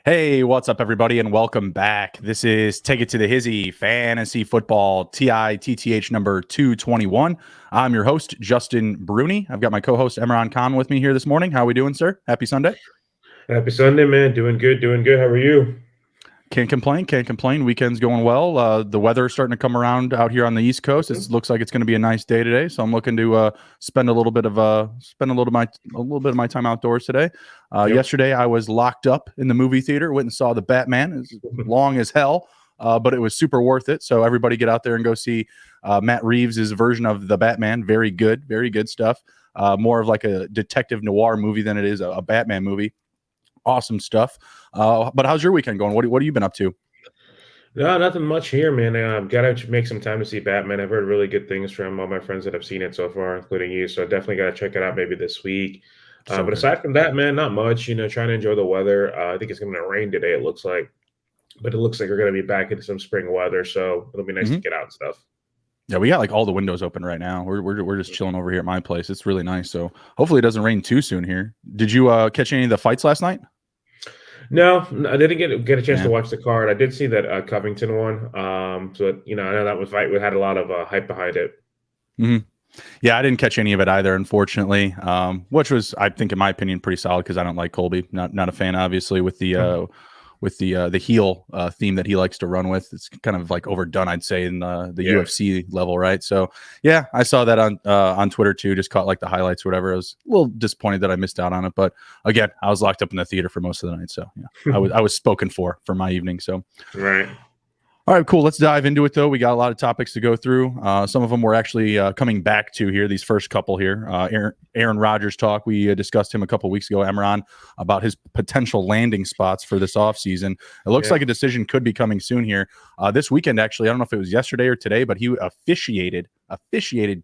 Hey, what's up, everybody, and welcome back. This is Take It to the Hizzy Fantasy Football TITTH number 221. I'm your host, Justin Bruni. I've got my co-host, Amari Cooper, with me here this morning. How are we doing, sir? Happy Sunday. Happy Sunday, man. Doing good. How are you? Can't complain. Weekend's going well. The weather is starting to come around out here on the East Coast. It looks like it's going to be a nice day today, so I'm looking to spend a little bit of my time outdoors today. Yesterday, I was locked up in the movie theater. Went and saw the Batman. It's long as hell, but it was super worth it. So everybody, get out there and go see Matt Reeves' version of the Batman. Very good stuff. More of like a detective noir movie than it is a Batman movie. Awesome stuff. But how's your weekend going? What have you been up to? No, nothing much here, man. Got to make some time to see Batman. I've heard really good things from all my friends that have seen it so far, including you. So I definitely got to check it out maybe this week. But aside from that, man, not much. Trying to enjoy the weather. I think it's going to rain today, it looks like. But it looks like we're going to be back into some spring weather. So it'll be nice to get out and stuff. Yeah, we got like all the windows open right now. We're just chilling over here at my place. It's really nice. So hopefully it doesn't rain too soon here. Did you catch any of the fights last night? No, I didn't get a chance to watch the card. I did see that Covington one. So I know that was fight. We had a lot of hype behind it. Mm-hmm. Yeah, I didn't catch any of it either, unfortunately. Which was, I think, in my opinion, pretty solid because I don't like Colby. Not a fan, obviously, with the heel theme that he likes to run with. It's kind of like overdone, I'd say, in the UFC level, right? So yeah, I saw that on Twitter too. Just caught like the highlights or whatever. I was a little disappointed that I missed out on it, but again, I was locked up in the theater for most of the night, so yeah, I was spoken for my evening. So right. All right, cool. Let's dive into it, though. We got a lot of topics to go through. Some of them we're actually coming back to here, these first couple here. Aaron Rodgers talk. We discussed him a couple weeks ago, Emron, about his potential landing spots for this offseason. It looks like a decision could be coming soon here. This weekend, actually, I don't know if it was yesterday or today, but he officiated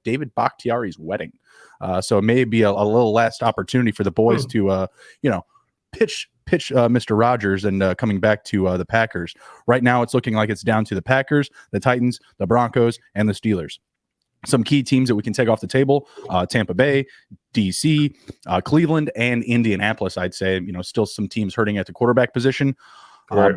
David Bakhtiari's wedding. So it may be a little last opportunity for the boys to, pitch Mr. Rodgers and coming back to the Packers. Right now, it's looking like it's down to the Packers, the Titans, the Broncos, and the Steelers. Some key teams that we can take off the table: Tampa Bay, DC, Cleveland, and Indianapolis. I'd say, still some teams hurting at the quarterback position. Right.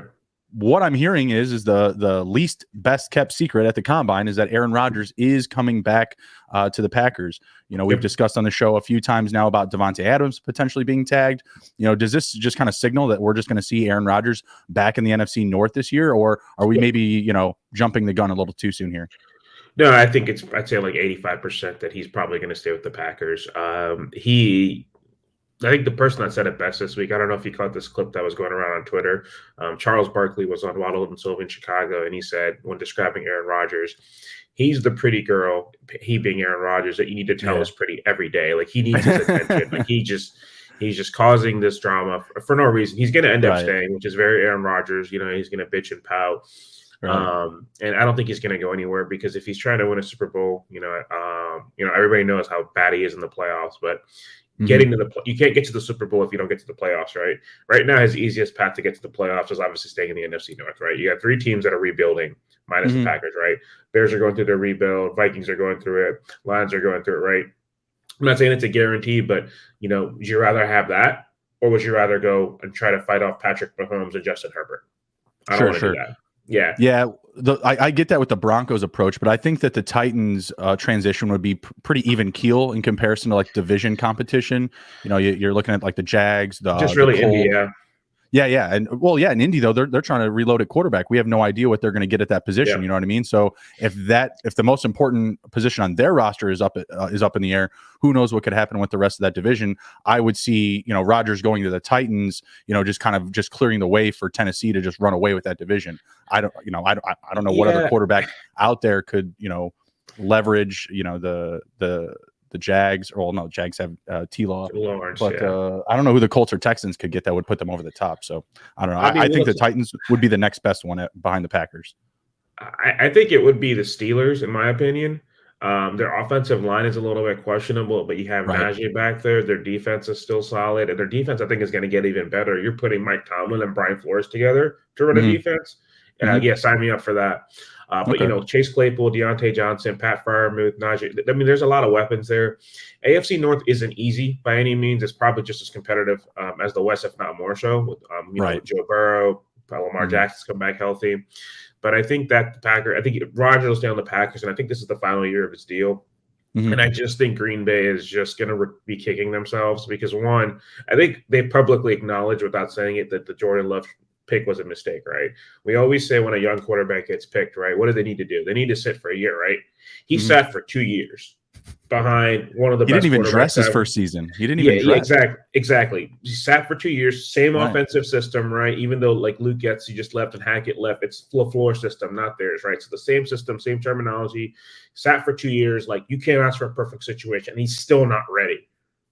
What I'm hearing is the least best kept secret at the combine is that Aaron Rodgers is coming back to the Packers. We've discussed on the show a few times now about Devontae Adams potentially being tagged. Does this just kind of signal that we're just going to see Aaron Rodgers back in the NFC North this year, or are we maybe, jumping the gun a little too soon here? No, I think I'd say like 85% that he's probably going to stay with the Packers. I think the person that said it best this week, I don't know if you caught this clip that was going around on Twitter. Charles Barkley was on Waddle and Silva in Chicago, and he said, when describing Aaron Rodgers, he's the pretty girl, he being Aaron Rodgers, that you need to tell is pretty every day. Like, he needs his attention. Like, he's just causing this drama for no reason. He's going to end up staying, which is very Aaron Rodgers. He's going to bitch and pout. Right. And I don't think he's going to go anywhere, because if he's trying to win a Super Bowl, everybody knows how bad he is in the playoffs, but getting to you can't get to the Super Bowl if you don't get to the playoffs, right? Right now, his easiest path to get to the playoffs is obviously staying in the NFC North, right? You got three teams that are rebuilding, minus the Packers, right? Bears are going through their rebuild. Vikings are going through it. Lions are going through it, right? I'm not saying it's a guarantee, but, would you rather have that, or would you rather go and try to fight off Patrick Mahomes and Justin Herbert? I don't want to do that. Yeah. I get that with the Broncos approach, but I think that the Titans transition would be pretty even keel in comparison to like division competition. You're looking at like the Jags, Indy, Yeah. And in Indy, though, they're trying to reload at quarterback. We have no idea what they're going to get at that position. You know what I mean? So if the most important position on their roster is up in the air, who knows what could happen with the rest of that division? I would see, Rodgers going to the Titans, just clearing the way for Tennessee to just run away with that division. I don't know what other quarterback out there could, leverage, the Jags, Jags have T-Law, but I don't know who the Colts or Texans could get that would put them over the top. So I don't know. I think the Titans would be the next best one behind the Packers. I think it would be the Steelers, in my opinion. Their offensive line is a little bit questionable, but you have Right. Najee back there. Their defense is still solid, and their defense, I think, is going to get even better. You're putting Mike Tomlin and Brian Flores together to run a Hmm. defense. Hmm. Yeah, sign me up for that. But, Okay. Chase Claypool, Deontay Johnson, Pat Freiermuth, Najee. I mean, there's a lot of weapons there. AFC North isn't easy by any means. It's probably just as competitive as the West, if not more so, with, Right. with Joe Burrow, Lamar Mhm. Jackson's come back healthy. But I think that I think Rodgers will stay on the Packers, and I think this is the final year of his deal. Mhm. And I just think Green Bay is just going to be kicking themselves because, one, I think they publicly acknowledge without saying it that the Jordan Love pick was a mistake, right? We always say when a young quarterback gets picked, right, what do they need to do? They need to sit for a year, right? He Mhm. sat for 2 years behind one of the He best didn't even quarterbacks dress his ever. first season. He didn't Yeah, even dress. exactly. He sat for 2 years, same Right. offensive system, right? Even though like Luke Getsy just left and Hackett left, it's LaFleur system, not theirs, right? So the same system, same terminology. Sat for 2 years, like you can't ask for a perfect situation. And he's still not ready.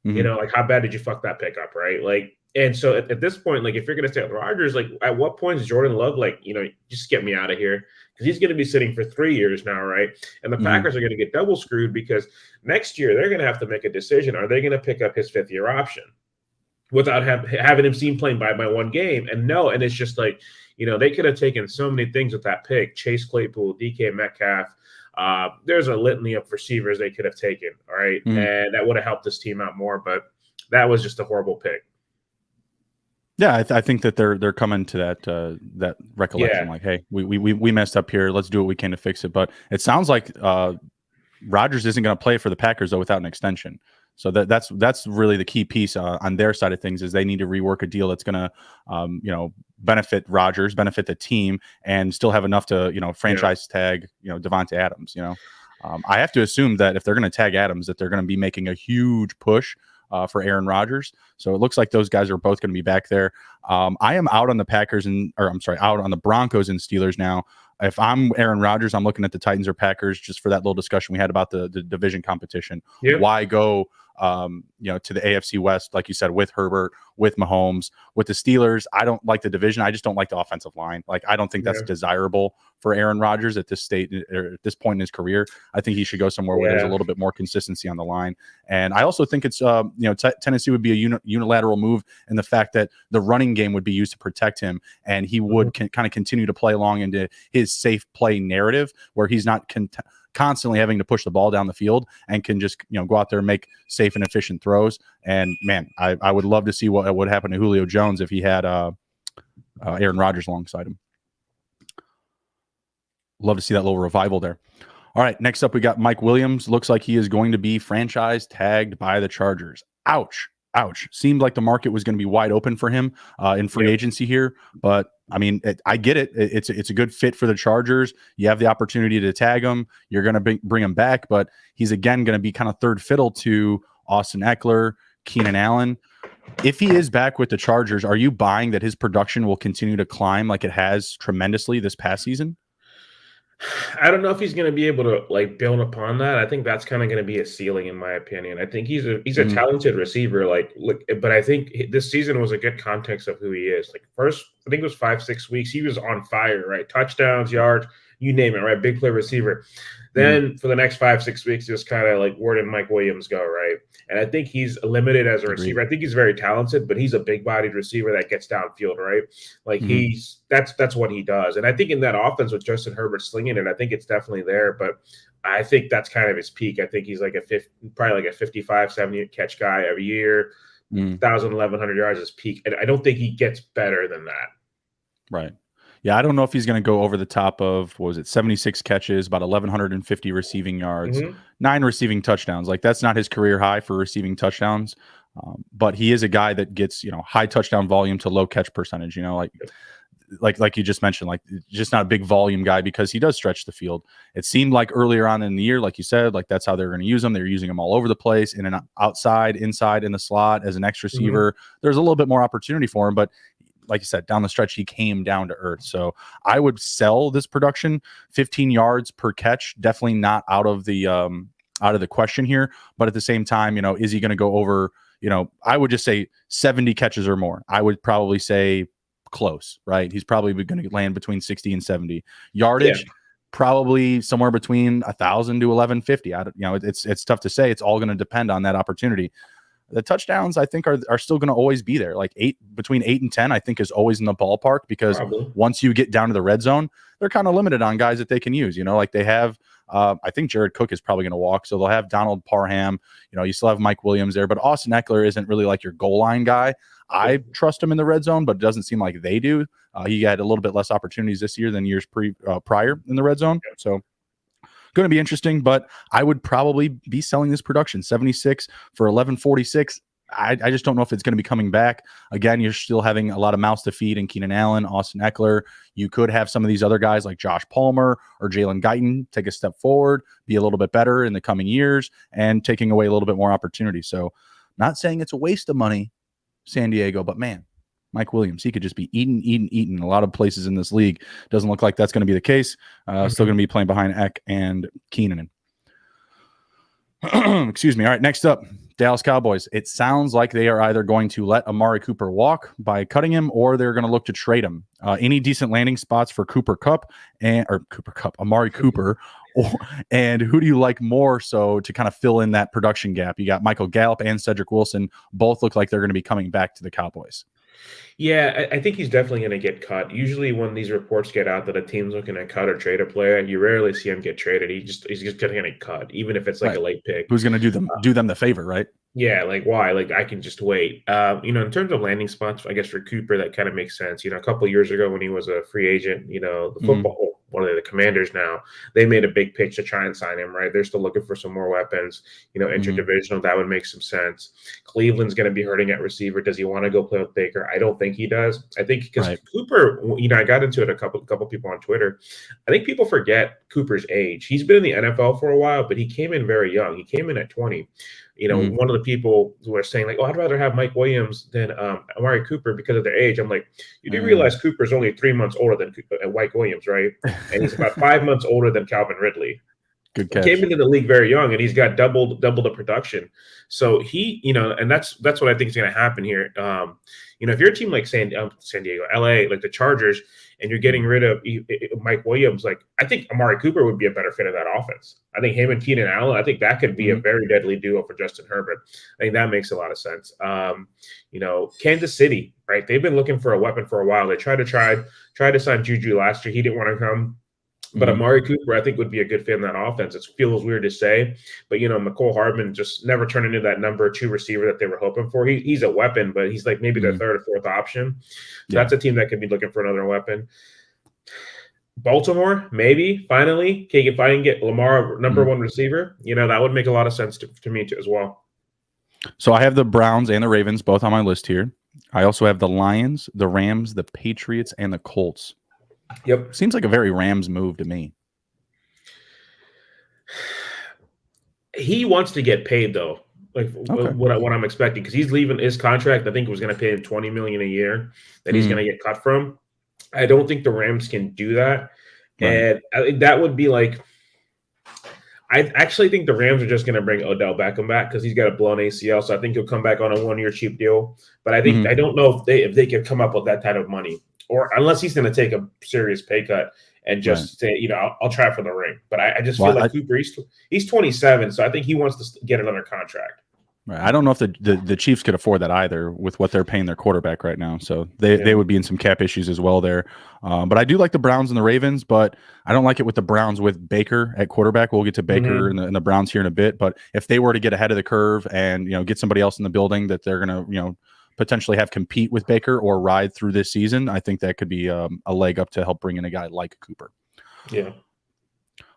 Mhm. Like how bad did you fuck that pick up, right? Like, and so at this point, like if you're gonna stay with Rodgers, like at what point is Jordan Love like, just get me out of here? Because he's gonna be sitting for 3 years now, right? And the Mhm. Packers are gonna get double screwed because next year they're gonna have to make a decision. Are they gonna pick up his 5th-year option without having him seen playing by one game? And no, and it's just like, they could have taken so many things with that pick. Chase Claypool, DK Metcalf. There's a litany of receivers they could have taken, all right? Mhm. And that would have helped this team out more, but that was just a horrible pick. Yeah, I think that they're coming to that recollection. Yeah. Like, hey, we messed up here. Let's do what we can to fix it. But it sounds like Rodgers isn't going to play for the Packers though without an extension. So that's really the key piece on their side of things is they need to rework a deal that's going to benefit Rodgers, benefit the team, and still have enough to franchise tag Devontae Adams. I have to assume that if they're going to tag Adams, that they're going to be making a huge push for Aaron Rodgers. So it looks like those guys are both going to be back there. I am out on the Packers out on the Broncos and Steelers now. If I'm Aaron Rodgers, I'm looking at the Titans or Packers just for that little discussion we had about the division competition. Yep. Why go to the AFC West, like you said, with Herbert, with Mahomes, with the Steelers? I don't like the division. I just don't like the offensive line. Like, I don't think that's desirable for Aaron Rodgers at this state or at this point in his career. I think he should go somewhere where there's a little bit more consistency on the line. And I also think it's Tennessee would be a unilateral move in the fact that the running game would be used to protect him, and he would kind of continue to play along into his safe play narrative where he's not constantly having to push the ball down the field and can just go out there and make safe and efficient throws. And man, I would love to see what would happen to Julio Jones if he had Aaron Rodgers alongside him. Love to see that little revival there. All right, next up we got Mike Williams. Looks like he is going to be franchise tagged by the Chargers. Ouch. Seemed like the market was going to be wide open for him in free agency here, but I mean, I get it. It's a good fit for the Chargers. You have the opportunity to tag him. You're going to bring him back, but he's again going to be kind of third fiddle to Austin Eckler, Keenan Allen. If he is back with the Chargers, are you buying that his production will continue to climb like it has tremendously this past season? I don't know if he's going to be able to like build upon that. I think that's kind of going to be a ceiling, in my opinion. I think he's a talented receiver. But I think this season was a good context of who he is. Like first, I think it was 5-6 weeks, he was on fire, right? Touchdowns, yards, you name it, right? Big play receiver. Then for the next 5-6 weeks, just kind of like, where did Mike Williams go, right? And I think he's limited as a receiver. I think he's very talented, but he's a big-bodied receiver that gets downfield, right? Like that's what he does. And I think in that offense with Justin Herbert slinging it, I think it's definitely there. But I think that's kind of his peak. I think he's like probably like a 55, 70 catch guy every year, 1,000, 1,100 yards is peak. And I don't think he gets better than that. Right. Yeah, I don't know if he's going to go over the top of, 76 catches, about 1,150 receiving yards, 9 receiving touchdowns. Like, that's not his career high for receiving touchdowns. But he is a guy that gets, high touchdown volume to low catch percentage, like you just mentioned, like just not a big volume guy because he does stretch the field. It seemed like earlier on in the year, like you said, like that's how they're going to use him. They're using him all over the place, in and outside, inside, in the slot as an X receiver. There's a little bit more opportunity for him, but like you said, down the stretch, he came down to earth. So I would sell this production. 15 yards per catch, definitely not out of the question here. But at the same time, is he going to go over, I would just say 70 catches or more. I would probably say close, right? He's probably going to land between 60 and 70 yardage. probably somewhere between 1,000 to 1,150. It's tough to say. It's all going to depend on that opportunity. The touchdowns, I think, are still going to always be there. Like between 8 and 10, I think is always in the ballpark, because once you get down to the red zone, they're kind of limited on guys that they can use. Like they have, I think Jared Cook is probably going to walk, so they'll have Donald Parham. You still have Mike Williams there, but Austin Eckler isn't really like your goal line guy. I trust him in the red zone, but it doesn't seem like they do. He had a little bit less opportunities this year than years prior in the red zone. So going to be interesting, but I would probably be selling this production 76 for 1146. I just don't know if it's going to be coming back. Again, you're still having a lot of mouths to feed in Keenan Allen, Austin Eckler. You could have some of these other guys like Josh Palmer or Jalen Guyton take a step forward, be a little bit better in the coming years, and taking away a little bit more opportunity. So not saying it's a waste of money, San Diego, but man, Mike Williams, he could just be eating. A lot of places in this league. Doesn't look like that's going to be the case. Still going to be playing behind Eck and Keenan. Excuse me. All right, next up, Dallas Cowboys. It sounds like they are either going to let Amari Cooper walk by cutting him, or they're going to look to trade him. Any decent landing spots for Amari Cooper, and who do you like more so to kind of fill in that production gap? You got Michael Gallup and Cedric Wilson. Both look like they're going to be coming back to the Cowboys. Yeah, I think he's definitely going to get cut. Usually when these reports get out that a team's looking to cut or trade a player, you rarely see him get traded. He's just going to get cut, even if it's like a late pick. Who's going to do them the favor, right? Yeah, like why? Like I can just wait. In terms of landing spots, I guess for Cooper, that kind of makes sense. A couple of years ago when he was a free agent, the football, one of the Commanders now, they made a big pitch to try and sign him, right? They're still looking for some more weapons, interdivisional. That would make some sense. Cleveland's going to be hurting at receiver. Does he want to go play with Baker? I don't think he does. I think because Cooper, I got into it a couple people on Twitter. I think people forget Cooper's age. He's been in the NFL for a while, but he came in very young. He came in at 20. One of the people who are saying like, "Oh, I'd rather have Mike Williams than Amari Cooper because of their age." I'm like, you do realize Cooper's only 3 months older than Mike Williams, right? And he's about 5 months older than Calvin Ridley. Good catch. He came into the league very young, and he's got double the production. So he, and that's what I think is going to happen here. If you're a team like San Diego, LA, like the Chargers, and you're getting rid of Mike Williams, like I think Amari Cooper would be a better fit of that offense. I think him and Keenan Allen, I think that could be a very deadly duo for Justin Herbert. I think that makes a lot of sense. Kansas City, right? They've been looking for a weapon for a while. They tried to sign Juju last year. He didn't want to come. But Amari Cooper, I think, would be a good fit in that offense. It feels weird to say, but McCole Hardman just never turned into that number 2 receiver that they were hoping for. He's a weapon, but he's like maybe their third or fourth option. So that's a team that could be looking for another weapon. Baltimore, maybe finally, if I can get Lamar number 1 receiver, that would make a lot of sense to me too as well. So I have the Browns and the Ravens both on my list here. I also have the Lions, the Rams, the Patriots, and the Colts. Yep. Seems like a very Rams move to me. He wants to get paid though. What I'm expecting, because he's leaving his contract. I think it was going to pay him $20 million a year that he's going to get cut from. I don't think the Rams can do that. Right. And that would be like, I actually think the Rams are just going to bring Odell Beckham back because he's got a blown ACL. So I think he'll come back on a 1-year cheap deal. But I think I don't know if they could come up with that type of money. Or unless he's going to take a serious pay cut and just say, I'll try for the ring. But I just feel like Cooper, he's 27, so I think he wants to get another contract. Right. I don't know if the Chiefs could afford that either with what they're paying their quarterback right now. So they would be in some cap issues as well there. But I do like the Browns and the Ravens, but I don't like it with the Browns with Baker at quarterback. We'll get to Baker and the Browns here in a bit. But if they were to get ahead of the curve and get somebody else in the building that they're going to potentially have compete with Baker or ride through this season, I think that could be a leg up to help bring in a guy like Cooper. Yeah.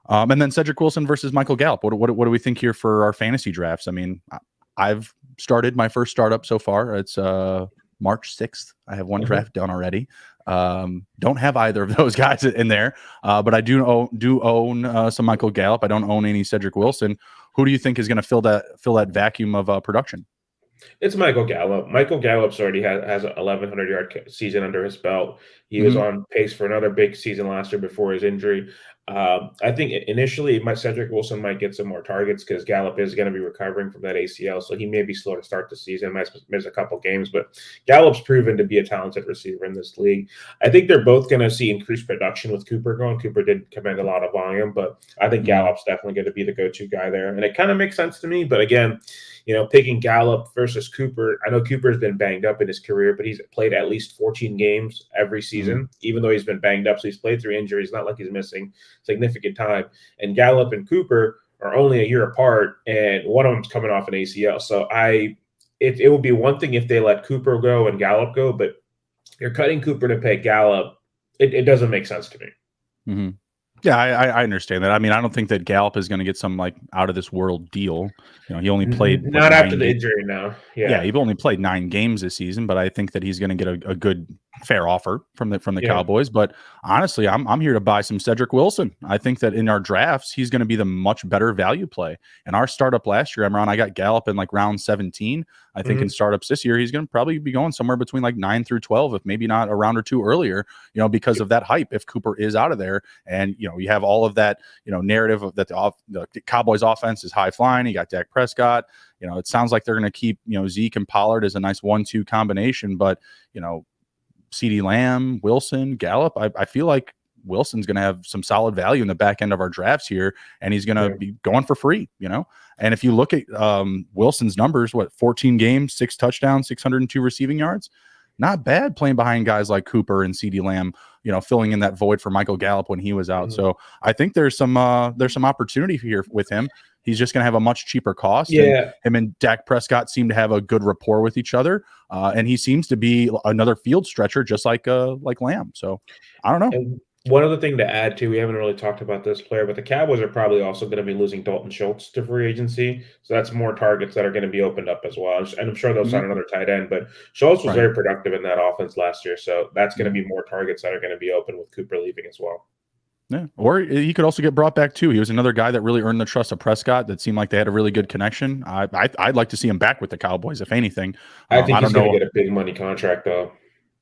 And then Cedric Wilson versus Michael Gallup. What do we think here for our fantasy drafts? I mean, I've started my first startup so far. It's March 6th. I have one draft done already. Don't have either of those guys in there, but I do own some Michael Gallup. I don't own any Cedric Wilson. Who do you think is going to fill that vacuum of production? It's Michael Gallup. Michael Gallup's already has a 1,100-yard season under his belt. He was on pace for another big season last year before his injury. I think initially Cedric Wilson might get some more targets because Gallup is going to be recovering from that ACL, so he may be slow to start the season, might miss a couple games, but Gallup's proven to be a talented receiver in this league. I think they're both going to see increased production with Cooper going. Cooper did command a lot of volume, but I think Gallup's definitely going to be the go-to guy there, and it kind of makes sense to me, but again, picking Gallup versus Cooper, I know Cooper's been banged up in his career, but he's played at least 14 games every season, even though he's been banged up, so he's played through injuries, not like he's missing significant time. And Gallup and Cooper are only a year apart, and one of them's coming off an ACL. So it would be one thing if they let Cooper go and Gallup go, but you're cutting Cooper to pay Gallup. It doesn't make sense to me. Mm-hmm. Yeah, I understand that. I mean, I don't think that Gallup is going to get some like out of this world deal. He only played not after the injury now. Yeah, he only played 9 games this season, but I think that he's going to get a good fair offer from the Cowboys. But honestly, I'm here to buy some Cedric Wilson. I think that in our drafts, he's going to be the much better value play. In our startup last year, I got Gallup in like round 17. I think in startups this year, he's going to probably be going somewhere between like 9 through 12, if maybe not a round or two earlier, because of that hype. If Cooper is out of there and, you have all of that, narrative of that the Cowboys offense is high flying. You got Dak Prescott. It sounds like they're going to keep, Zeke and Pollard as a nice 1-2 combination, but, CeeDee Lamb, Wilson, Gallup, I feel like Wilson's going to have some solid value in the back end of our drafts here, and he's going to be going for free, And if you look at Wilson's numbers, 14 games, 6 touchdowns, 602 receiving yards, not bad playing behind guys like Cooper and CeeDee Lamb, filling in that void for Michael Gallup when he was out. So I think there's some opportunity here with him. He's just going to have a much cheaper cost. Yeah. And him and Dak Prescott seem to have a good rapport with each other. And he seems to be another field stretcher, just like Lamb. So I don't know. And one other thing to add too, we haven't really talked about this player, but the Cowboys are probably also going to be losing Dalton Schultz to free agency. So that's more targets that are going to be opened up as well. And I'm sure they'll sign another tight end, but Schultz was very productive in that offense last year. So that's going to be more targets that are going to be open with Cooper leaving as well. Yeah, or he could also get brought back too. He was another guy that really earned the trust of Prescott. That seemed like they had a really good connection. I'd like to see him back with the Cowboys, if anything. I think he's going to get a big money contract, though.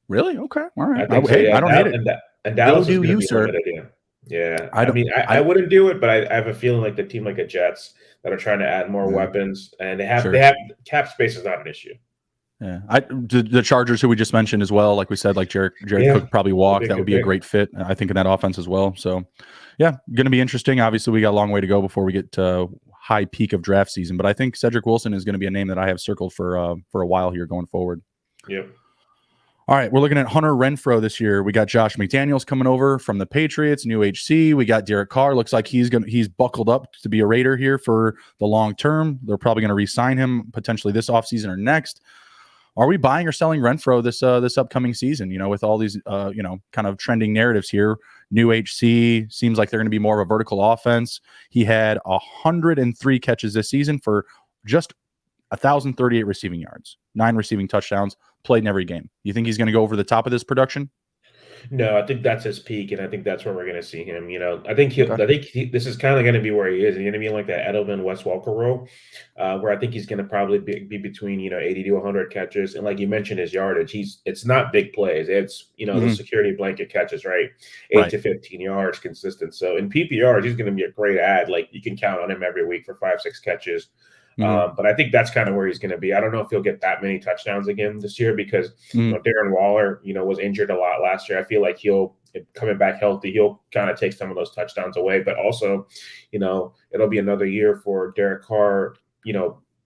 Really? Okay, all right. I don't hate it. And Dallas is going to be sir. Limited, yeah. I wouldn't do it, but I have a feeling like the team like the Jets that are trying to add more weapons, and they have cap space is not an issue. Yeah, the Chargers, who we just mentioned as well, like we said, like Jared Cook probably walk. That would be a great fit, I think, in that offense as well. So, yeah, going to be interesting. Obviously, we got a long way to go before we get to high peak of draft season, but I think Cedric Wilson is going to be a name that I have circled for a while here going forward. Yep. All right, we're looking at Hunter Renfrow this year. We got Josh McDaniels coming over from the Patriots, new HC. We got Derek Carr. Looks like he's buckled up to be a Raider here for the long term. They're probably going to re-sign him potentially this offseason or next. Are we buying or selling Renfrow this upcoming season? With all these kind of trending narratives here. New HC seems like they're going to be more of a vertical offense. He had 103 catches this season for just 1,038 receiving yards, 9 receiving touchdowns, played in every game. You think he's going to go over the top of this production? No, I think that's his peak, and I think that's where we're going to see him. I think this is kind of going to be where he is. He's going to be in like that Edelman, Wes Welker role, where I think he's going to probably be between 80 to 100 catches, and like you mentioned, his yardage. It's not big plays. It's the security blanket catches, right? 8 to 15 yards consistent. So in PPR, he's going to be a great ad. Like you can count on him every week for 5-6 catches. But I think that's kind of where he's going to be. I don't know if he'll get that many touchdowns again this year because Darren Waller, was injured a lot last year. I feel like coming back healthy, he'll kind of take some of those touchdowns away. But also, it'll be another year for Derek Carr,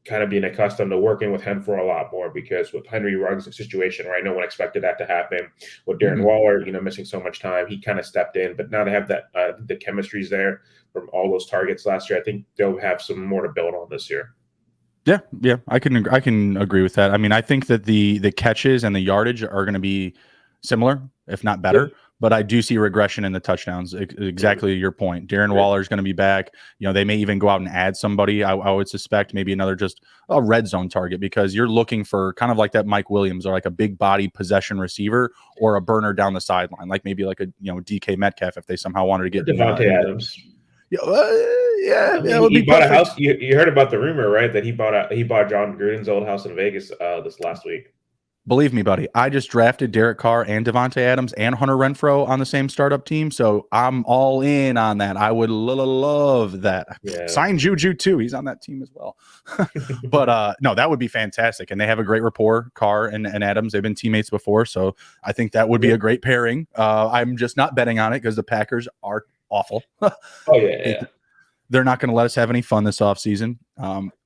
kind of being accustomed to working with Renfrow a lot more because with Henry Ruggs' situation, right, no one expected that to happen. With Darren Waller, missing so much time, he kind of stepped in. But now they have that the chemistry's there from all those targets last year. I think they'll have some more to build on this year. Yeah, I can agree with that. I mean, I think that the catches and the yardage are going to be similar, if not better. Yeah. But I do see regression in the touchdowns. Exactly your point. Darren Waller is going to be back. They may even go out and add somebody. I would suspect maybe another just a red zone target because you're looking for kind of like that Mike Williams or like a big body possession receiver or a burner down the sideline, like maybe like a DK Metcalf if they somehow wanted to get Devontae Adams. Yeah, he bought a house. You heard about the rumor, right? That he bought John Gruden's old house in Vegas this last week. Believe me, buddy, I just drafted Derek Carr and Devontae Adams and Hunter Renfrow on the same startup team, so I'm all in on that. I would love that. Yeah. Sign Juju too; he's on that team as well. But no, that would be fantastic, and they have a great rapport. Carr and Adams, they've been teammates before, so I think that would be a great pairing. I'm just not betting on it because the Packers are awful. Oh yeah. They're not going to let us have any fun this offseason.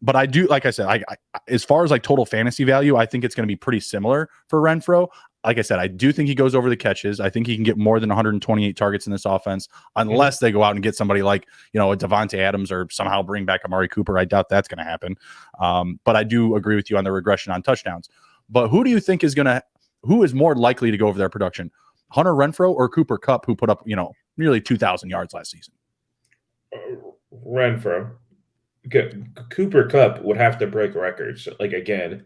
But I do, like I said, I as far as like total fantasy value, I think it's going to be pretty similar for Renfrow. Like I said, I do think he goes over the catches. I think he can get more than 128 targets in this offense, unless they go out and get somebody like, a Devontae Adams or somehow bring back Amari Cooper. I doubt that's going to happen. But I do agree with you on the regression on touchdowns. But who do you think who is more likely to go over their production? Hunter Renfrow or Cooper Kupp, who put up, nearly 2,000 yards last season? Renfrow. Cooper Kupp would have to break records. Like, again,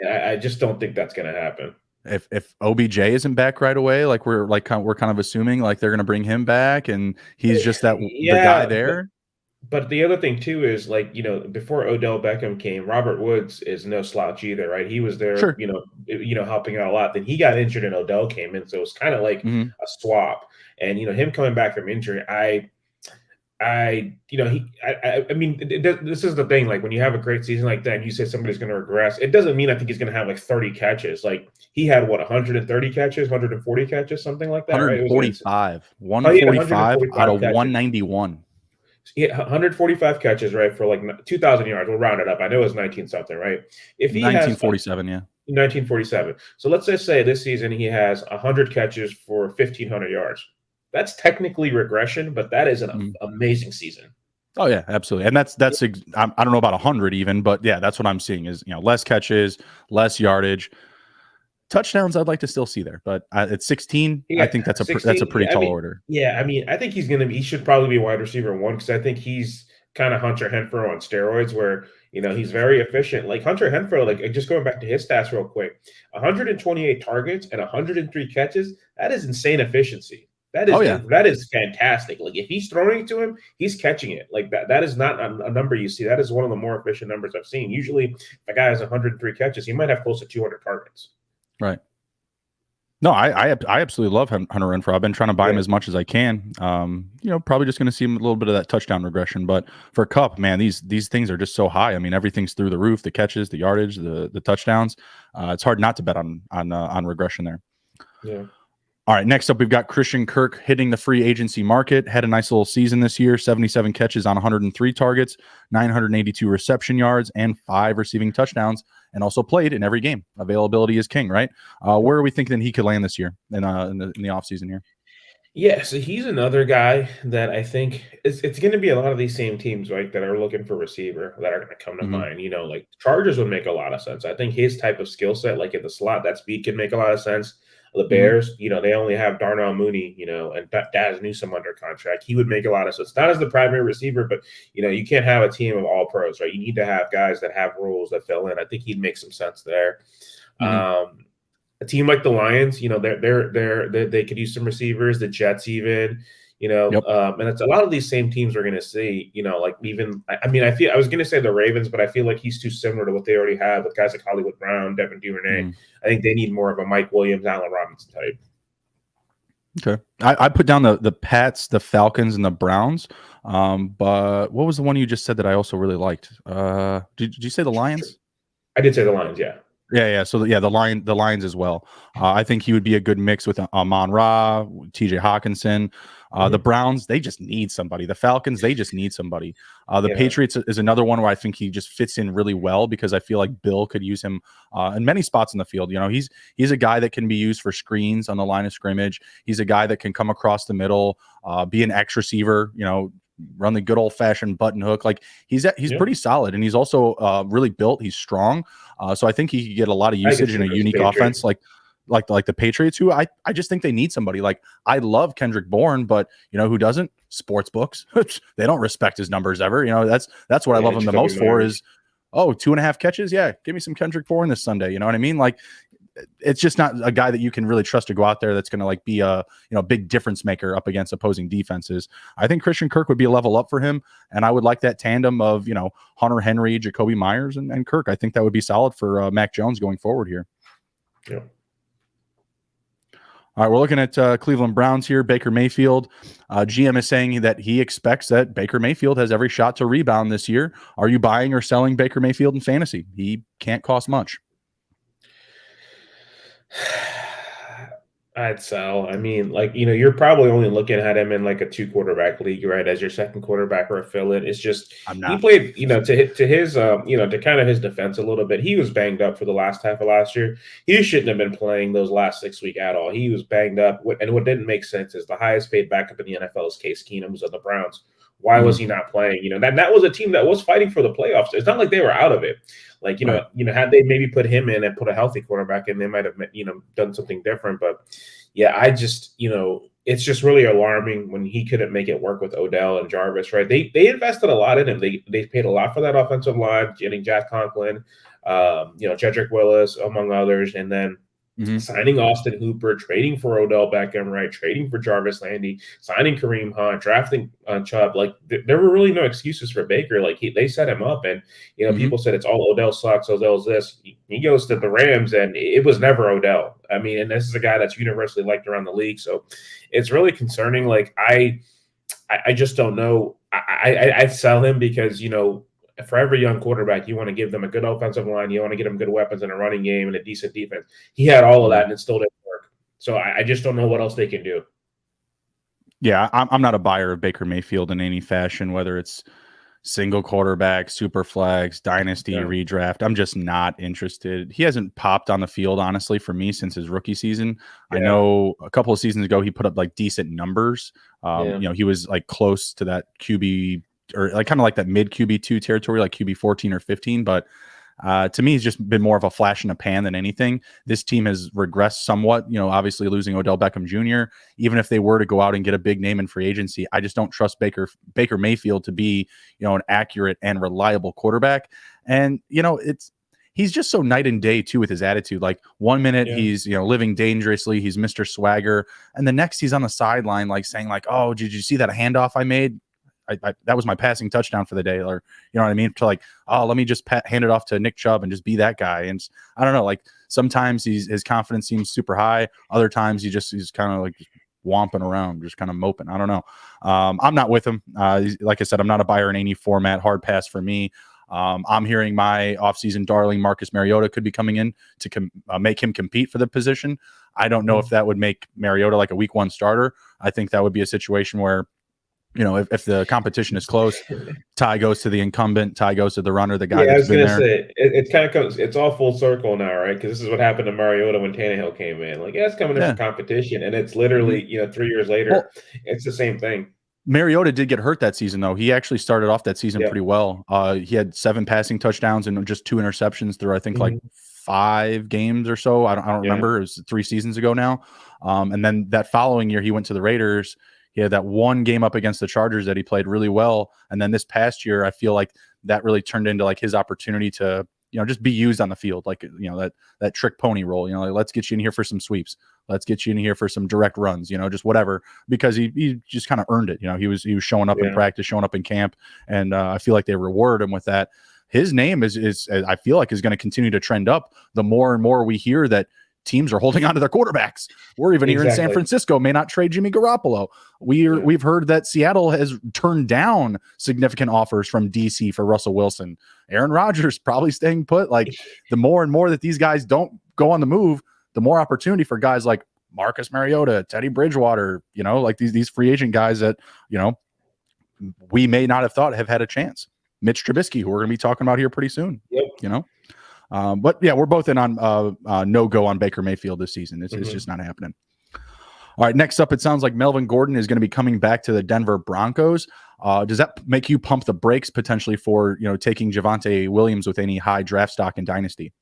I just don't think that's going to happen. If OBJ isn't back right away, like we're kind of assuming like they're going to bring him back and he's just the guy there. But the other thing too is like, before Odell Beckham came, Robert Woods is no slouch either, right? He was there, sure. Helping out a lot. Then he got injured and Odell came in, so it's kind of like a swap. And him coming back from injury, this is the thing. Like when you have a great season like that, and you say somebody's going to regress, it doesn't mean I think he's going to have like 30 catches. Like he had 130 catches, 140 catches, something like that. 145, right? 145 out of 191. Yeah, 145 catches, right, for like 2,000 yards. We'll round it up. I know it was 19 something, right? If he 1947, has, 1947. So let's just say this season he has 100 catches for 1,500 yards. That's technically regression, but that is an amazing season. Oh yeah, absolutely. And that's I don't know about 100 even, but yeah, that's what I'm seeing is, less catches, less yardage. Touchdowns I'd like to still see there, but at 16, I think that's a pretty tall order. Yeah, I think he should probably be wide receiver 1 because I think he's kind of Hunter Renfrow on steroids where, he's very efficient. Like Hunter Renfrow, like just going back to his stats real quick, 128 targets and 103 catches, that is insane efficiency. That is fantastic. Like if he's throwing it to him, he's catching it. Like that is not a number you see. That is one of the more efficient numbers I've seen. Usually if a guy has 103 catches, he might have close to 200 targets. Right. No, I absolutely love Hunter Renfrow. I've been trying to buy him as much as I can. Probably just going to see him a little bit of that touchdown regression. But for Kupp, man, these things are just so high. I mean, everything's through the roof: the catches, the yardage, the touchdowns. It's hard not to bet on regression there. Yeah. All right, next up, we've got Christian Kirk hitting the free agency market. Had a nice little season this year, 77 catches on 103 targets, 982 reception yards, and 5 receiving touchdowns, and also played in every game. Availability is king, right? Where are we thinking he could land this year in the offseason here? Yeah, so he's another guy that I think it's going to be a lot of these same teams, right, that are looking for receiver that are going to come to mind. Like Chargers would make a lot of sense. I think his type of skill set, like in the slot, that speed can make a lot of sense. The Bears, they only have Darnell Mooney, and Daz Newsome under contract. He would make a lot of sense. Not as the primary receiver, but, you can't have a team of all pros, right? You need to have guys that have roles that fill in. I think he'd make some sense there. A team like the Lions, they could use some receivers, the Jets even, and it's a lot of these same teams we're going to see, I was going to say the Ravens, but I feel like he's too similar to what they already have with guys like Hollywood Brown, Devin Duvernay. I think they need more of a Mike Williams, Allen Robinson type. Okay. I put down the Pats, the Falcons, and the Browns. But what was the one you just said that I also really liked? Did you say the Lions? I did say the Lions, yeah. Yeah. So the Lions as well. I think he would be a good mix with Amon-Ra, TJ Hawkinson. The Browns, they just need somebody. The Falcons, they just need somebody. The Patriots is another one where I think he just fits in really well because I feel like Bill could use him in many spots in the field. He's a guy that can be used for screens on the line of scrimmage. He's a guy that can come across the middle, be an X receiver, run the good old fashioned button hook. Like he's pretty solid, and he's also really built. He's strong. So I think he could get a lot of usage in a unique offense like the Patriots, who I just think they need somebody. Like I love Kendrick Bourne, but who doesn't? Sports books. They don't respect his numbers ever. That's what I love him the most for is 2.5 catches. Yeah, give me some Kendrick Bourne this Sunday. You know what I mean? Like it's just not a guy that you can really trust to go out there that's going to like be a big difference maker up against opposing defenses. I think Christian Kirk would be a level up for him, and I would like that tandem of Hunter Henry, Jacoby Myers, and Kirk. I think that would be solid for Mac Jones going forward here. Yeah. All right, we're looking at Cleveland Browns here. Baker Mayfield. GM is saying that he expects that Baker Mayfield has every shot to rebound this year. Are you buying or selling Baker Mayfield in fantasy? He can't cost much. I'd sell. I mean, like, you're probably only looking at him in like a 2 quarterback league, right? As your second quarterback or a fill-in. It's just I'm he not. played, to his to kind of his defense a little bit. He was banged up for the last half of last year. He shouldn't have been playing those last 6 weeks at all. He was banged up. And what didn't make sense is the highest paid backup in the NFL is Case Keenum, who's on the Browns. Why was he not playing? That was a team that was fighting for the playoffs. It's not like they were out of it. Like, Right. Had they maybe put him in and put a healthy quarterback in, they might have, done something different. But yeah, I just, it's just really alarming when he couldn't make it work with Odell and Jarvis, right? They invested a lot in him. They paid a lot for that offensive line, getting Jack Conklin, Cedric Willis, among others, and then signing Austin Hooper, trading for Odell Beckham, right? Trading for Jarvis Landry, signing Kareem Hunt, drafting Chubb. Like there were really no excuses for Baker. Like they set him up, and people said it's all Odell sucks. Odell's this. He goes to the Rams, and it was never Odell. I mean, and this is a guy that's universally liked around the league. So it's really concerning. Like I just don't know. I'd sell him because for every young quarterback, you want to give them a good offensive line. You want to get them good weapons in a running game and a decent defense. He had all of that, and it still didn't work. So I just don't know what else they can do. Yeah, I'm not a buyer of Baker Mayfield in any fashion, whether it's single quarterback, super flex, dynasty, redraft. I'm just not interested. He hasn't popped on the field, honestly, for me since his rookie season. I know a couple of seasons ago he put up like decent numbers. He was like close to that QB or like kind of like that mid QB2 territory, like QB 14 or 15. But to me, he's just been more of a flash in the pan than anything. This team has regressed somewhat, obviously losing Odell Beckham Jr. Even if they were to go out and get a big name in free agency, I just don't trust Baker Mayfield to be, an accurate and reliable quarterback. And, he's just so night and day too with his attitude. Like 1 minute he's, living dangerously, he's Mr. Swagger. And the next he's on the sideline, like saying like, oh, did you see that handoff I made? That was my passing touchdown for the day, or you know what I mean? To like, oh, let me just hand it off to Nick Chubb and just be that guy. And I don't know, like sometimes his confidence seems super high. Other times he's kind of like womping around, just kind of moping. I don't know. I'm not with him. Like I said, I'm not a buyer in any format. Hard pass for me. I'm hearing my offseason darling Marcus Mariota could be coming in to make him compete for the position. I don't know if that would make Mariota like a week 1 starter. I think that would be a situation where, if the competition is close, tie goes to the incumbent, tie goes to the runner, the guy that's been there. I was going to say, it kind of comes, it's all full circle now, right? Because this is what happened to Mariota when Tannehill came in. Like, it's coming in for competition, and it's literally, 3 years later, it's the same thing. Mariota did get hurt that season, though. He actually started off that season pretty well. He had 7 passing touchdowns and just 2 interceptions through, I think, like 5 games or so. I don't remember. It was 3 seasons ago now. And then that following year, he went to the Raiders. He had that 1 game up against the Chargers that he played really well. And then this past year, I feel like that really turned into like his opportunity to, just be used on the field. Like, that trick pony role, like, let's get you in here for some sweeps. Let's get you in here for some direct runs, just whatever, because he just kind of earned it. He was showing up in practice, showing up in camp. And I feel like they reward him with that. His name is I feel like is going to continue to trend up the more and more we hear that teams are holding on to their quarterbacks. We're even here in San Francisco may not trade Jimmy Garoppolo. We've heard that Seattle has turned down significant offers from DC for Russell Wilson. Aaron Rodgers probably staying put. Like the more and more that these guys don't go on the move, the more opportunity for guys like Marcus Mariota, Teddy Bridgewater, like these free agent guys that, we may not have thought have had a chance. Mitch Trubisky, who we're going to be talking about here pretty soon, But yeah, we're both in on no go on Baker Mayfield this season. It's just not happening. All right, next up, it sounds like Melvin Gordon is going to be coming back to the Denver Broncos. Does that make you pump the brakes potentially for taking Javonte Williams with any high draft stock in Dynasty?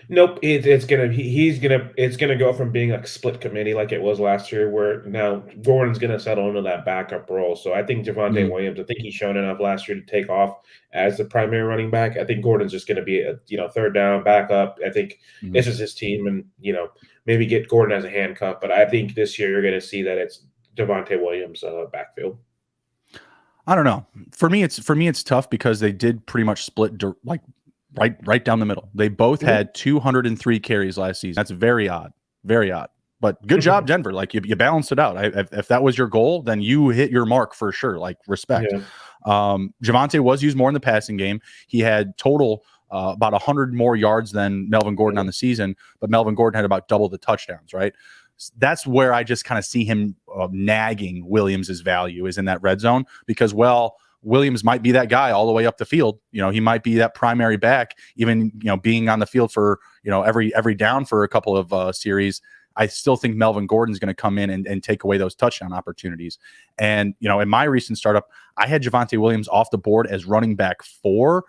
Nope, it's gonna go from being a split committee like it was last year, where now Gordon's gonna settle into that backup role. So I think Javonte Williams, I think he's shown enough last year to take off as the primary running back. I think Gordon's just gonna be a third down backup. I think this is his team, and maybe get Gordon as a handcuff. But I think this year you're gonna see that it's Javonte Williams backfield. I don't know. For me, it's tough because they did pretty much split right down the middle. They both had 203 carries last season. That's very odd. Very odd. But good job, Denver. Like you balanced it out. If that was your goal, then you hit your mark for sure. Like respect. Yeah. Javonte was used more in the passing game. He had total about 100 more yards than Melvin Gordon on the season, but Melvin Gordon had about double the touchdowns, right? That's where I just kind of see him nagging Williams' value is in that red zone because, well, Williams might be that guy all the way up the field. You know, he might be that primary back, even, you know, being on the field for, you know, every down for a couple of series. I still think Melvin Gordon's going to come in and take away those touchdown opportunities. And, you know, in my recent startup, I had Javonte Williams off the board as running back 4.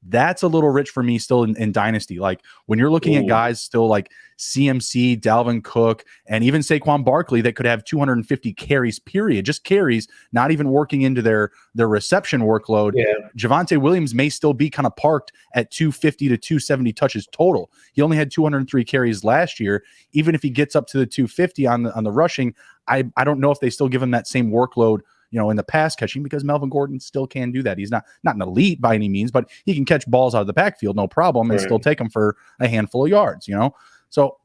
That's a little rich for me still in Dynasty. Like when you're looking at guys still like CMC, Dalvin Cook, and even Saquon Barkley that could have 250 carries, period, just carries, not even working into their reception workload. Yeah. Javonte Williams may still be kind of parked at 250 to 270 touches total. He only had 203 carries last year. Even if he gets up to the 250 on the rushing, I don't know if they still give him that same workload, you know, in the pass catching, because Melvin Gordon still can do that. He's not an elite by any means, but he can catch balls out of the backfield, no problem, and still take them for a handful of yards, you know? So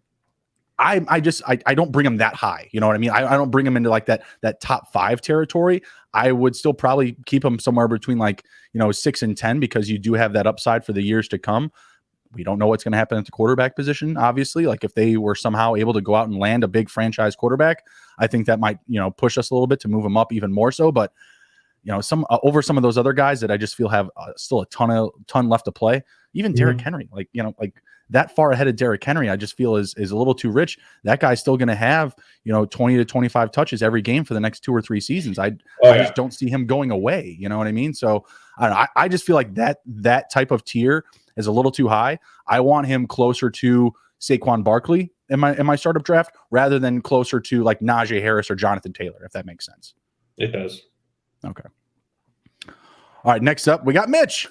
I don't bring him that high. You know what I mean? I don't bring him into like that top 5 territory. I would still probably keep him somewhere between like, you know, 6 and 10, because you do have that upside for the years to come. We don't know what's going to happen at the quarterback position, obviously. Like if they were somehow able to go out and land a big franchise quarterback, I think that might, you know, push us a little bit to move them up even more so. But, you know, over some of those other guys that I just feel have still a ton left to play. Even Derrick Henry, like, you know, like that far ahead of Derrick Henry, I just feel is a little too rich. That guy's still going to have, you know, 20 to 25 touches every game for the next 2 or 3 seasons. I just don't see him going away. You know what I mean? So I just feel like that type of tier is a little too high. I want him closer to Saquon Barkley in my startup draft rather than closer to like Najee Harris or Jonathan Taylor, if that makes sense. It does. Okay. All right. Next up, we got Mitch.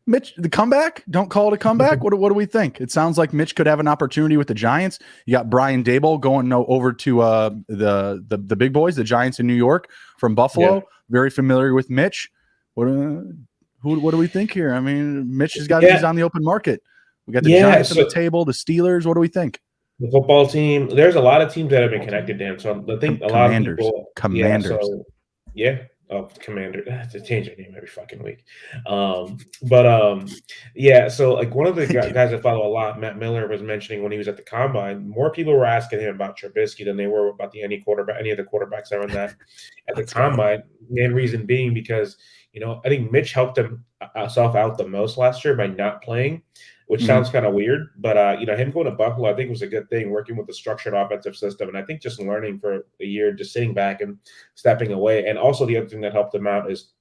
Mitch, the comeback. Don't call it a comeback. What do we think? It sounds like Mitch could have an opportunity with the Giants. You got Brian Daboll going over to the big boys, the Giants in New York from Buffalo. Yeah. Very familiar with Mitch. What do we think here? I mean, Mitch has got he's on the open market. We got the Giants on the table, the Steelers. What do we think? The football team. There's a lot of teams that have been connected to him. So I think a lot of people. Commanders. Oh, Commander. To change their name every fucking week. So like one of the guys I follow a lot, Matt Miller, was mentioning when he was at the combine, more people were asking him about Trubisky than they were about any of the quarterbacks that were in that at the combine. Main reason being because, you know, I think Mitch helped himself out the most last year by not playing, which sounds kind of weird. But, you know, him going to Buffalo, I think was a good thing, working with the structured offensive system. And I think just learning for a year, just sitting back and stepping away. And also the other thing that helped him out is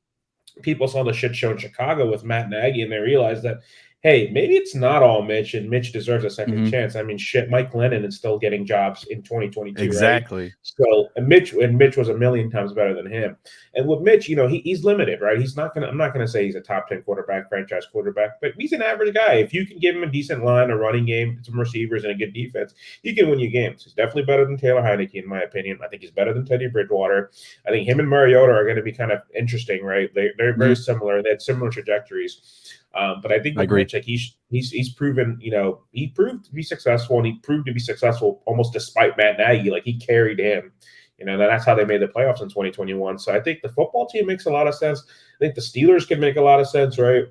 people saw the shit show in Chicago with Matt Nagy, and they realized that, hey, maybe it's not all Mitch, and Mitch deserves a second chance. I mean, shit, Mike Glennon is still getting jobs in 2022, exactly. Right? So, and Mitch was a million times better than him. And with Mitch, you know, he's limited, right? I'm not gonna say he's a top 10 quarterback, franchise quarterback, but he's an average guy. If you can give him a decent line, a running game, some receivers, and a good defense, he can win you games. He's definitely better than Taylor Heineke, in my opinion. I think he's better than Teddy Bridgewater. I think him and Mariota are going to be kind of interesting, right? They're very similar. They had similar trajectories. But I think with Mitch, like he's proven, you know, he proved to be successful, and he proved to be successful almost despite Matt Nagy. Like he carried him, you know, that's how they made the playoffs in 2021. So I think the football team makes a lot of sense. I think the Steelers can make a lot of sense, right?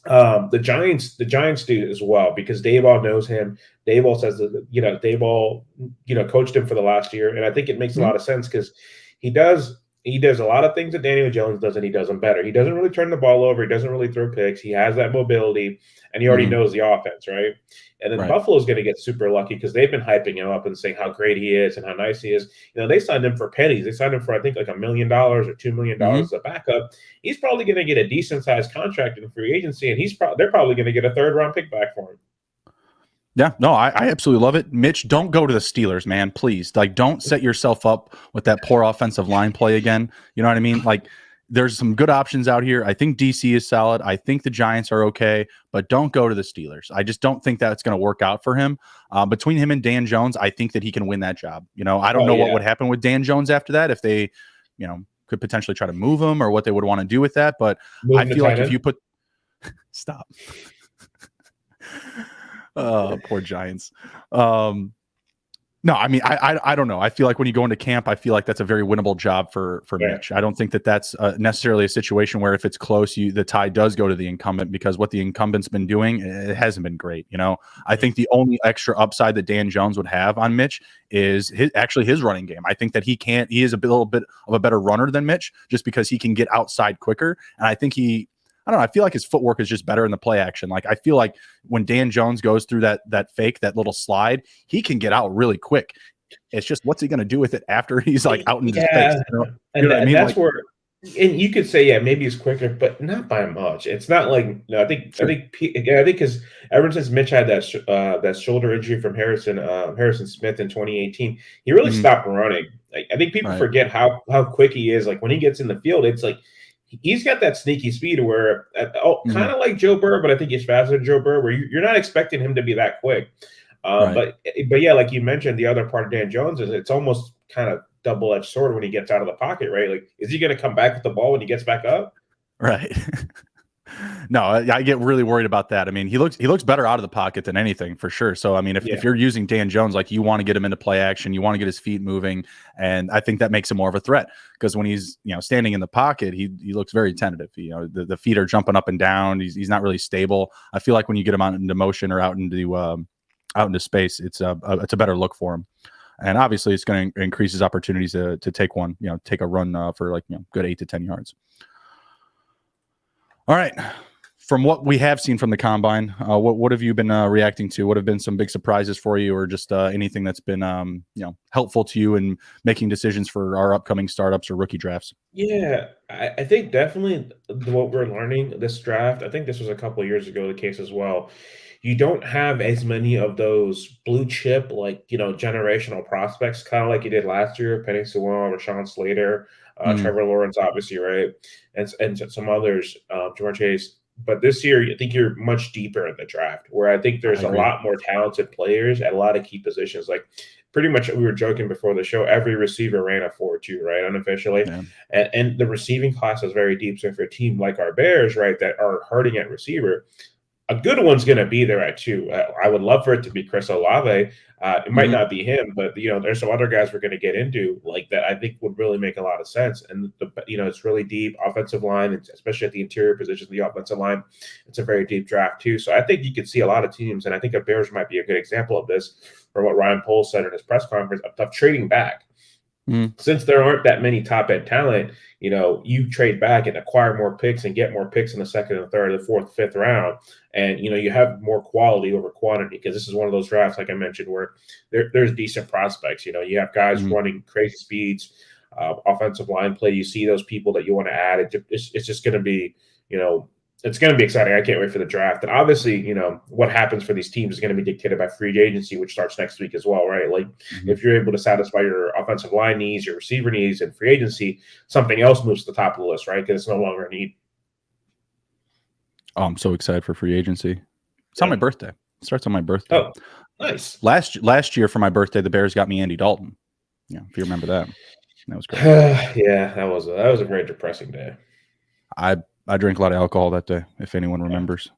The Giants do as well, because Daboll knows him. Daboll says that, you know, Daboll, you know, coached him for the last year. And I think it makes a lot of sense because he does a lot of things that Daniel Jones does, and he does them better. He doesn't really turn the ball over. He doesn't really throw picks. He has that mobility, and he already knows the offense, right? And then Buffalo's going to get super lucky because they've been hyping him up and saying how great he is and how nice he is. You know, they signed him for pennies. They signed him for, I think, like $1 million or $2 million as a backup. He's probably going to get a decent-sized contract in free agency, and they're probably going to get a third-round pick back for him. Yeah, no, I absolutely love it. Mitch, don't go to the Steelers, man. Please. Like, don't set yourself up with that poor offensive line play again. You know what I mean? Like, there's some good options out here. I think DC is solid. I think the Giants are okay, but don't go to the Steelers. I just don't think that's going to work out for him. Between him and Dan Jones, I think that he can win that job. You know, I don't know what would happen with Dan Jones after that, if they, you know, could potentially try to move him or what they would want to do with that. But I feel like if you put – stop. Poor Giants. No, I mean, I don't know. I feel like when you go into camp, I feel like that's a very winnable job for Mitch. I don't think that that's necessarily a situation where if it's close, the tie does go to the incumbent, because what the incumbent's been doing, it hasn't been great. I think the only extra upside that Dan Jones would have on Mitch is his running game. I think that he is a little bit of a better runner than Mitch, just because he can get outside quicker. And I think I don't know. I feel like his footwork is just better in the play action. Like, I feel like when Dan Jones goes through that fake, that little slide, he can get out really quick. It's just, what's he going to do with it after he's like out in his face? And that's where, and you could say, maybe it's quicker, but not by much. It's not like, I think because ever since Mitch had that shoulder injury from Harrison Smith in 2018, he really stopped running. Like, I think people forget how quick he is. Like, when he gets in the field, it's like, he's got that sneaky speed where, kind of like Joe Burrow, but I think he's faster than Joe Burrow, where you're not expecting him to be that quick. But yeah, like you mentioned, the other part of Dan Jones is it's almost kind of double-edged sword when he gets out of the pocket, right? Like, is he going to come back with the ball when he gets back up? Right. No, I get really worried about that. I mean, he looks better out of the pocket than anything, for sure. So, I mean, if you're using Dan Jones, like, you want to get him into play action, you want to get his feet moving, and I think that makes him more of a threat, because when he's standing in the pocket, he looks very tentative. The feet are jumping up and down. He's not really stable. I feel like when you get him out into motion or out into space, it's a better look for him. And obviously, it's going to increase his opportunities to take a run for good 8 to 10 yards. All right. From what we have seen from the combine, what have you been reacting to? What have been some big surprises for you, or just anything that's been helpful to you in making decisions for our upcoming startups or rookie drafts? Yeah, I think definitely what we're learning this draft, I think this was a couple of years ago the case as well. You don't have as many of those blue chip, generational prospects, kind of like you did last year, Penny Sewell, Rashawn Slater, Trevor Lawrence, obviously, right? And some others, Jamar Chase. But this year, I think you're much deeper in the draft, where I think there's a lot more talented players at a lot of key positions. Like, pretty much, we were joking before the show, every receiver ran a 4.2, right, unofficially. Yeah. And the receiving class is very deep. So for a team like our Bears, right, that are hurting at receiver, a good one's going to be there at 2. I would love for it to be Chris Olave. It might not be him, but there's some other guys we're going to get into like that. I think would really make a lot of sense. And it's really deep offensive line, especially at the interior position of the offensive line. It's a very deep draft too. So I think you could see a lot of teams, and I think the Bears might be a good example of this, from what Ryan Poles said in his press conference, of trading back. Since there aren't that many top end talent, you trade back and acquire more picks and get more picks in the second and third, the fourth, fifth round. And, you have more quality over quantity, because this is one of those drafts, like I mentioned, where there's decent prospects. You have guys running crazy speeds, offensive line play. You see those people that you want to add. It's just going to be, it's going to be exciting. I can't wait for the draft. And obviously, what happens for these teams is going to be dictated by free agency, which starts next week as well, right? Like, if you're able to satisfy your offensive line needs, your receiver needs, and free agency, something else moves to the top of the list, right? Because it's no longer a need. Oh, I'm so excited for free agency. It's on my birthday. It starts on my birthday. Oh, nice. Last year for my birthday, the Bears got me Andy Dalton. Yeah, if you remember that. That was great. Yeah, that was a very depressing day. I drank a lot of alcohol that day, if anyone remembers.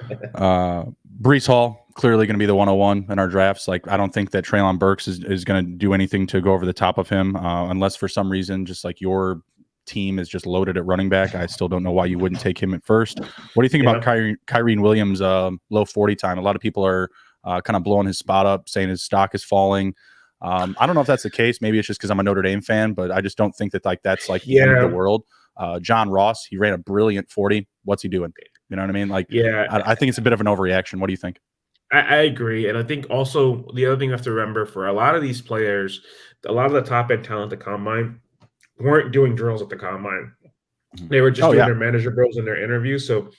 Breece Hall, clearly going to be the 101 in our drafts. Like, I don't think that Treylon Burks is going to do anything to go over the top of him, unless for some reason, just like your team is just loaded at running back. I still don't know why you wouldn't take him at first. What do you think about Kyrene Williams' low 40 time? A lot of people are kind of blowing his spot up, saying his stock is falling. I don't know if that's the case. Maybe it's just because I'm a Notre Dame fan, but I just don't think that that's the end of the world. John Ross, he ran a brilliant 40. What's he doing? You know what I mean? Like, I think it's a bit of an overreaction. What do you think? I agree. And I think also the other thing you have to remember, for a lot of these players, a lot of the top end talent at the combine weren't doing drills at the combine. They were just doing their manager drills in their interviews. So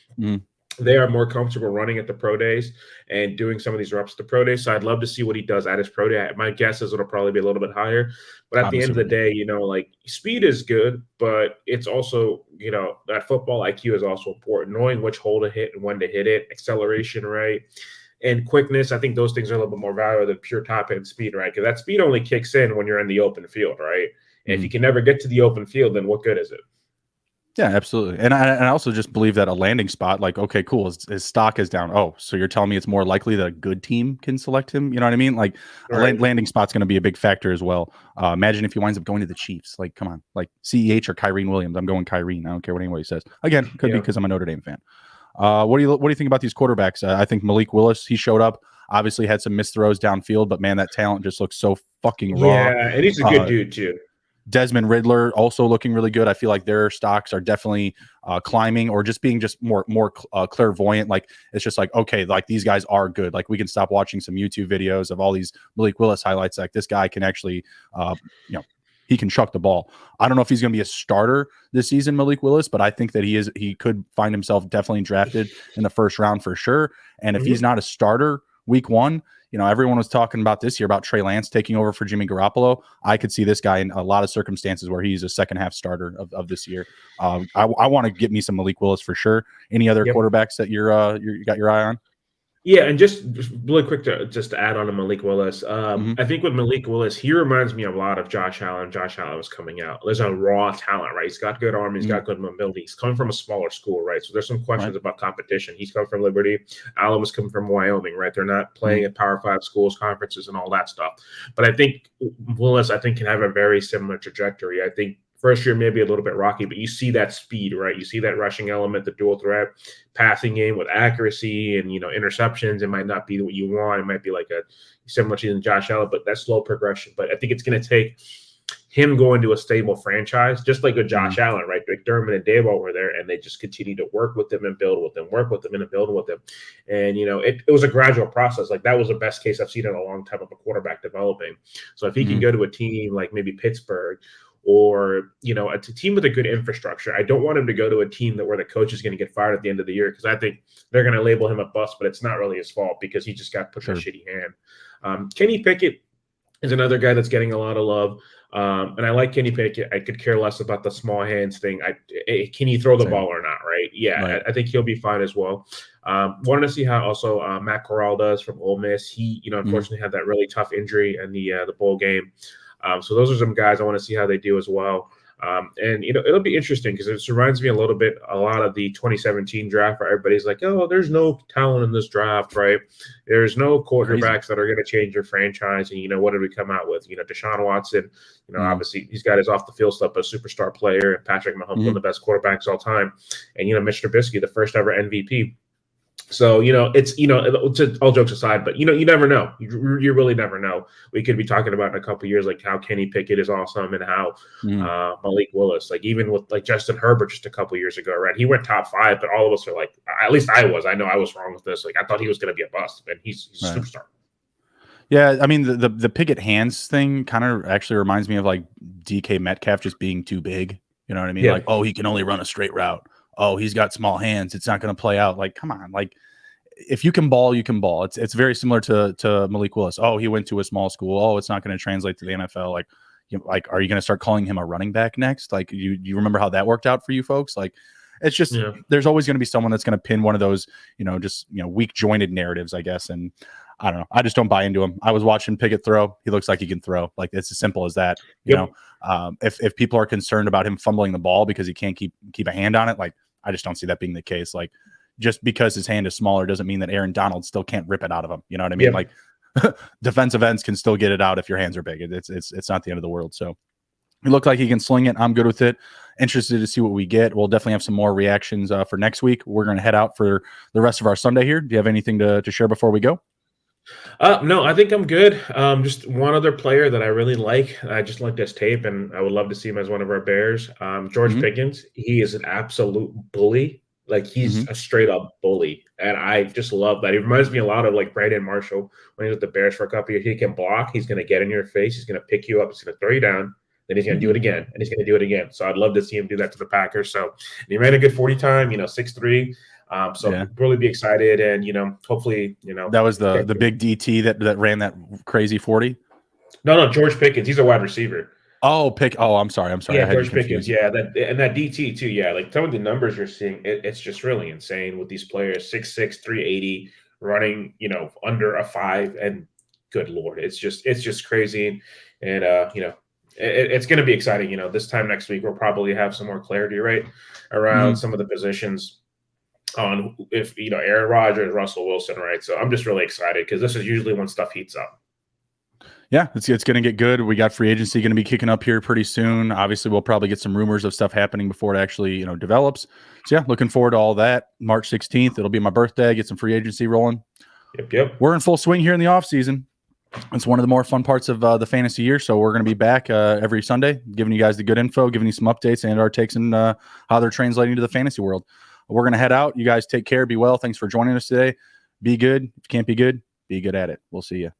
they are more comfortable running at the pro days and doing some of these reps at the pro days. So I'd love to see what he does at his pro day. My guess is it'll probably be a little bit higher. But at the end of the day, like, speed is good, but it's also, that football IQ is also important. Knowing which hole to hit and when to hit it, acceleration, right? And quickness. I think those things are a little bit more valuable than pure top end speed, right? Because that speed only kicks in when you're in the open field, right? And if you can never get to the open field, then what good is it? Yeah, absolutely. And I also just believe that a landing spot, like, okay, cool, his stock is down. Oh, so you're telling me it's more likely that a good team can select him? You know what I mean? Like, a Right. landing spot's going to be a big factor as well. Imagine if he winds up going to the Chiefs. Like, come on, like CEH or Kyrene Williams. I'm going Kyrene. I don't care what anybody says. Again, could be because I'm a Notre Dame fan. What do you think about these quarterbacks? I think Malik Willis, he showed up. Obviously, had some missed throws downfield, but man, that talent just looks so fucking raw. Yeah, and he's a good dude too. Desmond Riddler also looking really good. I feel like their stocks are definitely climbing, or just being just more clairvoyant. Like, it's just like, okay, like these guys are good. Like, we can stop watching some YouTube videos of all these Malik Willis highlights. Like, this guy can actually, he can chuck the ball. I don't know if he's going to be a starter this season, Malik Willis, but I think that he could find himself definitely drafted in the first round for sure. And if he's not a starter week one, everyone was talking about this year about Trey Lance taking over for Jimmy Garoppolo. I could see this guy in a lot of circumstances where he's a second half starter of this year. I want to get me some Malik Willis for sure. Any other quarterbacks that you got your eye on? Yeah, and just really quick to add on to Malik Willis. I think with Malik Willis, he reminds me a lot of Josh Allen. Josh Allen was coming out. There's a raw talent, right? He's got good arm. He's got good mobility. He's coming from a smaller school, right? So there's some questions about competition. He's coming from Liberty. Allen was coming from Wyoming, right? They're not playing at Power 5 schools, conferences, and all that stuff. But I think Willis, can have a very similar trajectory. I think first year maybe a little bit rocky, but you see that speed, right? You see that rushing element, the dual threat, passing game with accuracy and, interceptions. It might not be what you want. It might be like a similar to Josh Allen, but that slow progression. But I think it's going to take him going to a stable franchise, just like with Josh Allen, right? McDermott and Daboll were there, and they just continue to work with them and build with them, work with them and build with them. And, it was a gradual process. Like, that was the best case I've seen in a long time of a quarterback developing. So if he can go to a team like maybe Pittsburgh, or, a team with a good infrastructure. I don't want him to go to a team where the coach is going to get fired at the end of the year, because I think they're going to label him a bust, but it's not really his fault because he just got put in a shitty hand. Kenny Pickett is another guy that's getting a lot of love. And I like Kenny Pickett. I could care less about the small hands thing. Can he throw the ball or not, right? Yeah, right. I think he'll be fine as well. Wanted to see how also Matt Corral does from Ole Miss. He, unfortunately had that really tough injury in the bowl game. So those are some guys I want to see how they do as well. And, it'll be interesting because it reminds me a lot of the 2017 draft, where everybody's like, oh, there's no talent in this draft, right? There's no quarterbacks that are going to change your franchise. And, what did we come out with? Deshaun Watson, obviously he's got his off the field stuff, but a superstar player, and Patrick Mahomes, one of the best quarterbacks all time. And, Mitch Trubisky, the first ever MVP. So, it's, all jokes aside, but, you never know. You really never know. We could be talking about in a couple of years, like how Kenny Pickett is awesome and how Malik Willis, like even with like Justin Herbert just a couple of years ago, right? He went top 5, but all of us are like, at least I know I was wrong with this. Like, I thought he was going to be a bust, and he's a superstar. Yeah, I mean, the Pickett hands thing kind of actually reminds me of like DK Metcalf just being too big. You know what I mean? Yeah. Like, oh, he can only run a straight route. Oh, he's got small hands. It's not going to play out. Like, come on. Like, if you can ball, you can ball. It's very similar to Malik Willis. Oh, he went to a small school. Oh, it's not going to translate to the NFL. Like, are you going to start calling him a running back next? Like, you remember how that worked out for you folks? Like, it's just there's always going to be someone that's going to pin one of those, weak jointed narratives, I guess. And I don't know. I just don't buy into him. I was watching Pickett throw. He looks like he can throw. Like, it's as simple as that. You know, if people are concerned about him fumbling the ball because he can't keep a hand on it, like, I just don't see that being the case. Like, just because his hand is smaller doesn't mean that Aaron Donald still can't rip it out of him. You know what I mean? Like, defensive ends can still get it out if your hands are big. It's not the end of the world. So he looked like he can sling it. I'm good with it. Interested to see what we get. We'll definitely have some more reactions for next week. We're going to head out for the rest of our Sunday here. Do you have anything to share before we go? No, I think I'm good. Just one other player that I really like. I just like this tape, and I would love to see him as one of our Bears. George Pickens. He is an absolute bully. Like, he's a straight up bully, and I just love that. He reminds me a lot of like Brandon Marshall when he was with the Bears for a couple years. He can block. He's going to get in your face. He's going to pick you up. He's going to throw you down. Then he's going to do it again, and he's going to do it again. So I'd love to see him do that to the Packers. So he ran a good 40 time. 6'3". Really be excited, and hopefully, that was the big DT that ran that crazy 40. No, George Pickens. He's a wide receiver. Oh, I'm sorry. Yeah, George Pickens. Yeah, that DT too. Yeah, like some of the numbers you're seeing, it's just really insane with these players. 6'6", 380, running, under a 5, and good Lord, it's just crazy. And it's going to be exciting. This time next week, we'll probably have some more clarity, right, around some of the positions on if, Aaron Rodgers, Russell Wilson, right? So I'm just really excited because this is usually when stuff heats up. Yeah, it's going to get good. We got free agency going to be kicking up here pretty soon. Obviously, we'll probably get some rumors of stuff happening before it actually, develops. So yeah, looking forward to all that. March 16th, it'll be my birthday. Get some free agency rolling. Yep. We're in full swing here in the off season. It's one of the more fun parts of the fantasy year. So we're going to be back every Sunday, giving you guys the good info, giving you some updates and our takes and how they're translating to the fantasy world. We're going to head out. You guys take care. Be well. Thanks for joining us today. Be good. If you can't be good at it. We'll see you.